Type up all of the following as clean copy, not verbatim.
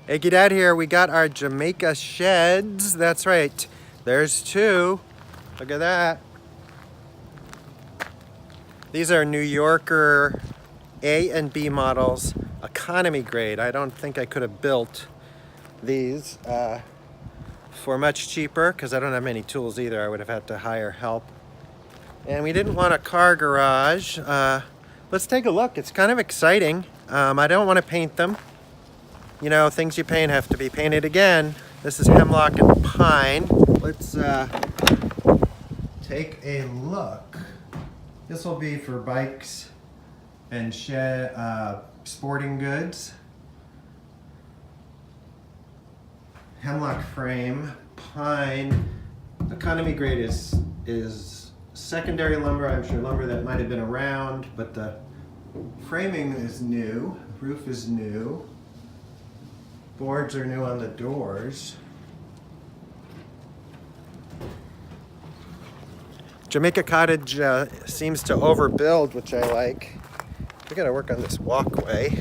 Achy Dad here. We got our Jamaica sheds. That's right. There's two. Look at that. These are New Yorker A and B models, economy grade. I don't think I could have built these for much cheaper because I don't have many tools either. I would have had to hire help. And we didn't want a car garage. Let's take a look. It's kind of exciting. I don't want to paint them. You know, things you paint have to be painted again. This is hemlock and pine. Let's take a look. This will be for bikes and shed, sporting goods. Hemlock frame, pine. Economy grade is secondary lumber. I'm sure lumber that might have been around, but the framing is new. The roof is new. Boards are new on the doors. Jamaica Cottage seems to overbuild, which I like. We gotta work on this walkway.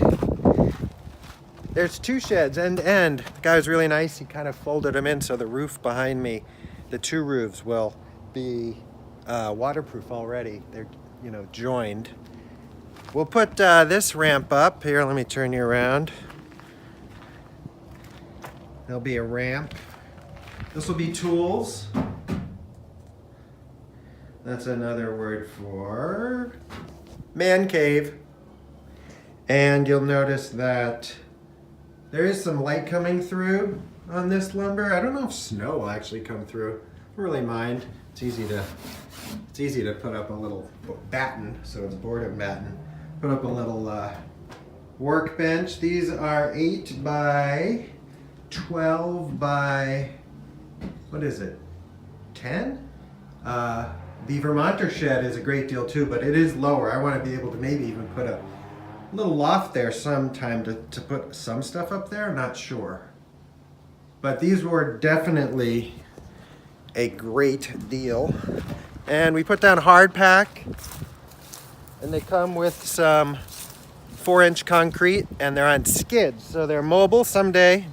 There's two sheds, end to end. The guy was really nice. He kind of folded them in so the roof behind me, the two roofs will be waterproof already. They're, you know, joined. We'll put this ramp up. Here, let me turn you around. There'll be a ramp. This will be tools. That's another word for man cave. And you'll notice that there is some light coming through on this lumber. I don't know if snow will actually come through. I don't really mind. It's easy to put up a little batten, so it's boredom batten. Put up a little workbench. These are 8 by 12 by, what is it, 10? The Vermonter shed is a great deal too, but it is lower. I want to be able to maybe even put a little loft there sometime to put some stuff up there. I'm not sure. But these were definitely a great deal. And we put down hard pack, and they come with some 4-inch concrete, and they're on skids, so they're mobile. Someday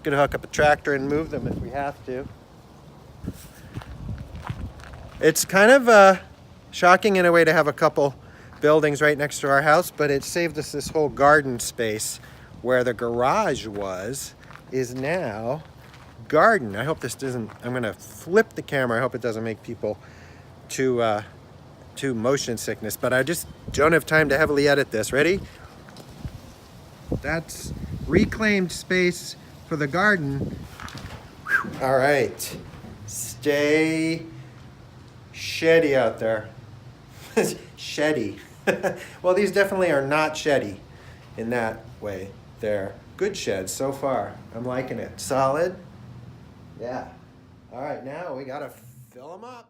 gonna hook up a tractor and move them if we have to. It's kind of shocking in a way to have a couple buildings right next to our house, but it saved us this whole garden space where the garage was, is now garden. I hope this doesn't, I'm gonna flip the camera. I hope it doesn't make people too motion sickness, but I just don't have time to heavily edit this. Ready? That's reclaimed space for the garden. Whew. All right, stay sheddy out there. Sheddy. Well, these definitely are not sheddy in that way. They're good sheds so far. I'm liking it. Solid. Yeah. All right, now we gotta fill them up.